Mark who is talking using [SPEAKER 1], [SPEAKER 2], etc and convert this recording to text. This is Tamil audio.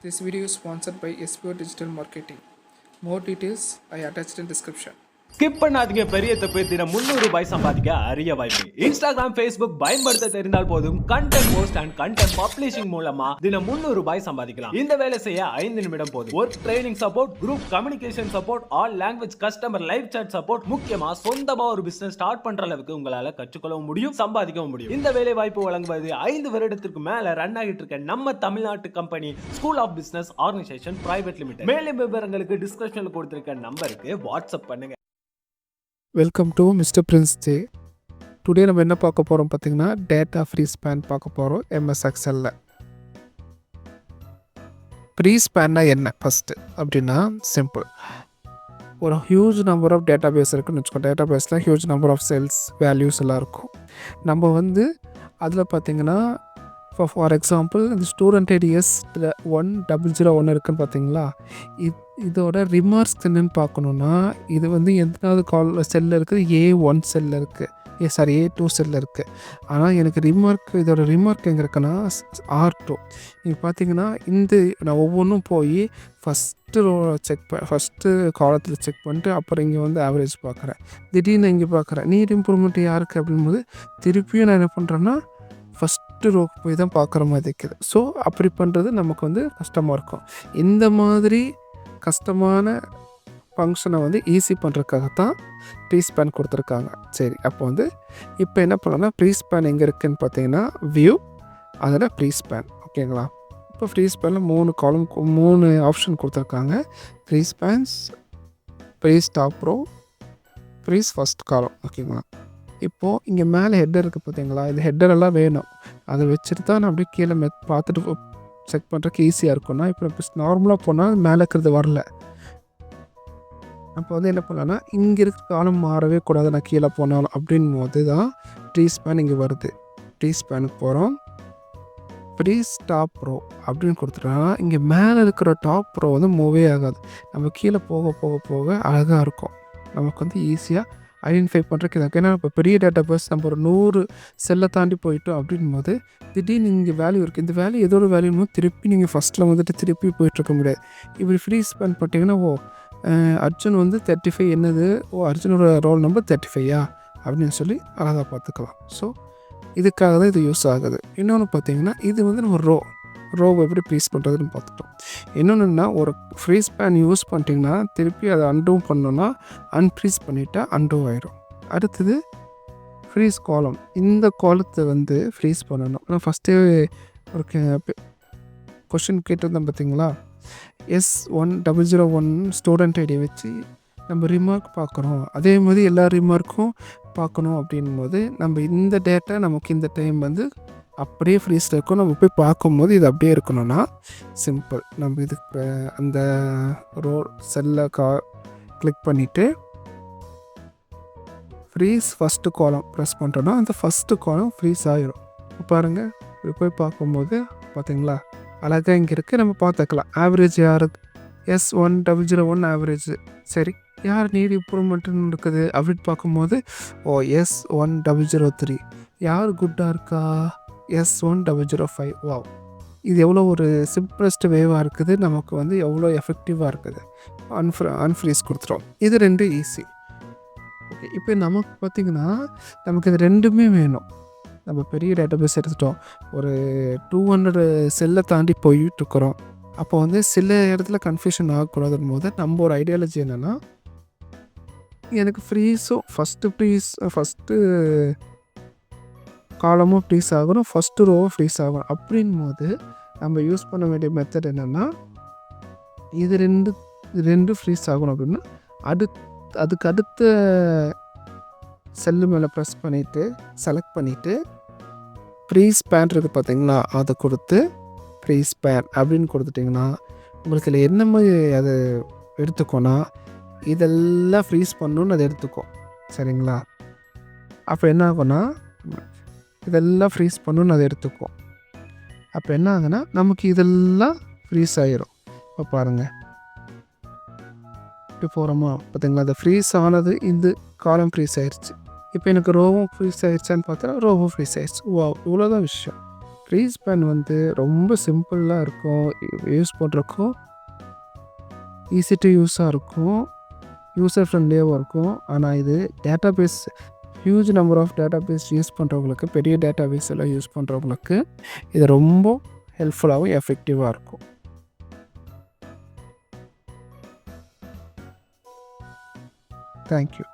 [SPEAKER 1] This video is sponsored by SPO Digital Marketing. More details I attached in description.
[SPEAKER 2] Skip பண்ணாதீங்க. பெரிய தப்பு. தினம் 300 ரூபாய் சம்பாதிக்க அரிய வாய்ப்பு. இன்ஸ்டாகிராம், ஃபேஸ்புக் பயன்படுத்த தெரிந்தால் போதும் content post and content publishing மூலமா தினம் 300 ரூபாய் சம்பாதிக்கலாம். இந்த வேலை செய்ய 5 நிமிடம் போதும். Work training support, group communication support, all language customer live chat support, முக்கியமா சொந்தமா ஒரு பிசினஸ் ஸ்டார்ட் பண்ற அளவுக்கு உங்களால கற்றுக்கொள்ளவும் முடியும், சம்பாதிக்கவும் முடியும். இந்த வேலை வாய்ப்பு வழங்குவது 5 வருடத்திற்கு மேல ரன் ஆகிட்டு இருக்க நம்ம தமிழ்நாட்டு company school of business organisation private limited. மேலும் விவரங்களுக்கு டிஸ்கிரிப்ஷன்ல கொடுத்திருக்க நம்பருக்கு வாட்ஸ்அப் பண்ணுங்க.
[SPEAKER 1] Welcome to mister prince J. Today நம்ம என்ன பார்க்க போகிறோம் பார்த்தீங்கன்னா டேட்டா ஃப்ரீ ஸ்பேன் பார்க்க போகிறோம் MSExcelல. ஃப்ரீ ஸ்பேன்னா என்ன ஃபஸ்ட்டு அப்படின்னா சிம்பிள். ஒரு huge number of database இருக்குன்னு வச்சுக்கோ. டேட்டா பேஸில் huge number of cells values எல்லாம் இருக்கும். நம்ம அதில் பார்த்திங்கன்னா ஃபார் எக்ஸாம்பிள் இந்த ஸ்டூடெண்ட் ஐடிஎஸ் 1001 இருக்குன்னு பார்த்தீங்களா, இதோட ரிமார்க்ஸ் என்னென்னு பார்க்கணுன்னா இது எத்தனாவது செல்லில் இருக்குது, A1 செல்லில் இருக்குது, A2 செல்லில் இருக்குது. ஆனால் எனக்கு இதோட ரிமார்க் எங்கே இருக்குன்னா R2. நீங்கள் பார்த்தீங்கன்னா நான் ஒவ்வொன்றும் போய் ஃபஸ்ட்டு காலத்தில் செக் பண்ணிட்டு அப்புறம் இங்கே ஆவரேஜ் பார்க்குறேன். திடீர்னு இங்கே பார்க்குறேன் நீட் இம்ப்ரூவ்மெண்ட் யாருக்கு அப்படின்போது திருப்பியும் நான் என்ன பண்ணுறேன்னா ஃபஸ்ட்டு ரோக்கு போய் தான் பார்க்குற மாதிரி இருக்குது. ஸோ அப்படி பண்ணுறது நமக்கு கஷ்டமாக இருக்கும். இந்த மாதிரி கஷ்டமான ஃபங்க்ஷனை ஈஸி பண்ணுறதுக்காகத்தான் ப்ரீ ஸ்பேன் கொடுத்துருக்காங்க. சரி, அப்போ இப்போ என்ன பண்ணலாம்னா ப்ரீ ஸ்பேன் எங்கே இருக்குதுன்னு பார்த்தீங்கன்னா வியூ, அதில் ப்ரீ ஸ்பேன். ஓகேங்களா? இப்போ ஃப்ரீ ஸ்பேனில் 3 ஆப்ஷன் கொடுத்துருக்காங்க. Freeze panes, freeze top row, freeze first column. ஓகேங்களா? இப்போது இங்கே மேலே ஹெட்டர் இருக்குது பார்த்தீங்களா, இது ஹெட்டரெல்லாம் வேணும். அதை வச்சுட்டு தான் நான் அப்படியே கீழே பார்த்துட்டு செக் பண்ணுறதுக்கு ஈஸியாக இருக்கும்னா. இப்போ நார்மலாக போனால் மேலே இருக்கிறது வரல. அப்போ என்ன பண்ணலான்னா இங்கே இருக்கிற காலம் மாறவே கூடாது, நான் கீழே போனாலும் அப்படின் போது தான் ப்ரீ ஸ்பேன் இங்கே வருது. ப்ரீ ஸ்பேனுக்கு போகிறோம். ப்ரீஸ் டாப் ப்ரோ அப்படின்னு கொடுத்துட்டோம்னா இங்கே மேலே இருக்கிற டாப் ப்ரோ மூவே ஆகாது. நம்ம கீழே போக போக போக அழகாக இருக்கும். நமக்கு ஈஸியாக ஐடென்டிஃபை பண்ணுறதுக்கு இதாக. ஏன்னா இப்போ பெரிய டேட்டா பேஸ் நம்ம ஒரு 100 செல்லை தாண்டி போயிட்டோம் அப்படின் போது திடீர்னு இங்கே வேல்யூ இருக்குது. இந்த வேல்யூ ஏதோ ஒரு வேல்யூன்னு திருப்பி நீங்கள் ஃபஸ்ட்டில் திருப்பி போயிட்டுருக்க முடியாது. இப்படி ஃப்ரீ ஸ்பேன் பண்ணிட்டீங்கன்னா அர்ஜுன் 35 என்னது, அர்ஜுனோட ரோல் நம்பர் 35யா அப்படின்னு சொல்லி அழகாக பார்த்துக்கலாம். ஸோ இதுக்காக தான் இது யூஸ் ஆகுது. இன்னொன்று பார்த்தீங்கன்னா இது நம்ம ரோவை எப்படி ப்ரீஸ் பண்ணுறதுன்னு பார்த்துட்டோம். இன்னொன்றுன்னா ஒரு ஃப்ரீ ஸ்பேன் யூஸ் பண்ணிட்டிங்கன்னா திருப்பி அதை அன்டூ பண்ணோன்னா அன்ஃப்ரீஸ் பண்ணிவிட்டால் அன்டூ ஆயிடும். அடுத்தது ஃப்ரீஸ் காலம். இந்த காலத்தை ஃப்ரீஸ் பண்ணணும். நான் ஃபஸ்ட்டே ஒரு கொஷின் கேட்டிருந்தேன் பார்த்தீங்களா, S1001 ஸ்டூடெண்ட் ஐடியை வச்சு நம்ம ரிமார்க் பார்க்குறோம். அதே மாதிரி எல்லா ரிமார்க்கும் பார்க்கணும் அப்படின் போது நம்ம இந்த டேட்டா நமக்கு இந்த டைம் அப்படியே ஃப்ரீஸில் இருக்கும். நம்ம போய் பார்க்கும்போது இது அப்படியே இருக்கணும்னா சிம்பிள். நம்ம இதுக்கு அந்த செல்லை கிளிக் பண்ணிவிட்டு ஃப்ரீஸ் ஃபஸ்ட்டு காலம் ப்ரெஸ் பண்ணுறோன்னா அந்த ஃபஸ்ட்டு காலம் ஃப்ரீஸ் ஆகிரும். பாருங்கள், இப்படி போய் பார்க்கும்போது பார்த்தீங்களா அழகாக இங்கே இருக்குது. நம்ம பார்த்துக்கலாம் ஆவரேஜ் யாருக்கு S1001 ஆவரேஜ். சரி, யார் நீட் இம்ப்ரூவ்மெண்ட்டுன்னு இருக்குது அப்படின்னு பார்க்கும்போது S1003 யார் குட்டாக இருக்கா, S1005. வாவ், இது எவ்வளோ ஒரு சிம்பிளஸ்ட் வேவாக இருக்குது. நமக்கு எவ்வளோ எஃபெக்டிவாக இருக்குது. அன்ஃப்ரீஸ் கொடுத்துரும். இது 2 ஈஸி. ஓகே, இப்போ நமக்கு பார்த்திங்கன்னா நமக்கு இது 2மே வேணும். நம்ம பெரிய டேட்டா பேஸ் எடுத்துட்டோம், ஒரு 200 செல்லை தாண்டி போயிட்டுருக்குறோம். அப்போ சில இடத்துல கன்ஃபியூஷன் ஆகக்கூடாதுன்னு போது நம்ம ஒரு ஐடியாலஜி என்னென்னா எனக்கு ஃப்ரீஸும் ஃபஸ்ட்டு காலமும் ஃப்ரீஸ் ஆகணும், ஃபஸ்ட்டு ரோவும் ஃப்ரீஸ் ஆகணும். அப்படின் போது நம்ம யூஸ் பண்ண வேண்டிய மெத்தட் என்னென்னா இது ரெண்டு ஃப்ரீஸ் ஆகணும் அப்படின்னா அதுக்கு அடுத்த செல்லு மேலே ப்ரெஸ் பண்ணிவிட்டு செலக்ட் பண்ணிவிட்டு ஃப்ரீ ஸ்பேன் இருக்குது பார்த்தீங்களா, அதை கொடுத்து ஃப்ரீ ஸ்பேன் அப்படின்னு கொடுத்துட்டிங்கன்னா உங்களுக்கு இதில் என்ன மாதிரி அது எடுத்துக்கோன்னா இதெல்லாம் ஃப்ரீஸ் பண்ணணுன்னு அதை எடுத்துக்கும். சரிங்களா? அப்போ என்ன ஆகும்னா இதெல்லாம் ஃப்ரீஸ் பண்ணணுன்னு அதை எடுத்துக்கும். அப்போ என்ன ஆகுதுன்னா நமக்கு இதெல்லாம் ஃப்ரீஸ் ஆகிரும். இப்போ பாருங்கள், இப்படி போகிறோமா பார்த்தீங்களா, அது ஃப்ரீஸ் ஆனது இந்த காலம் ஃப்ரீஸ் ஆயிடுச்சு. இப்போ எனக்கு ரோவும் ஃப்ரீஸ் ஆயிடுச்சான்னு பார்த்தா ரோவும் ஃப்ரீஸ் ஆயிடுச்சு. வா, இவ்வளோதான் விஷயம். ஃப்ரீ ஸ்பேன் வந்து ரொம்ப சிம்பிளாக இருக்கும், யூஸ் பண்ணுறக்கும் ஈஸி டு யூஸாக இருக்கும், யூசர் ஃப்ரெண்ட்லியாகவும் இருக்கும். ஆனால் இது database huge number of database use பண்ணுறவங்களுக்கு, பெரிய டேட்டாபேஸ் எல்லாம் யூஸ் பண்ணுறவங்களுக்கு இது ரொம்ப ஹெல்ப்ஃபுல்லாகவும் எஃபெக்டிவாக இருக்கும். தேங்க்யூ.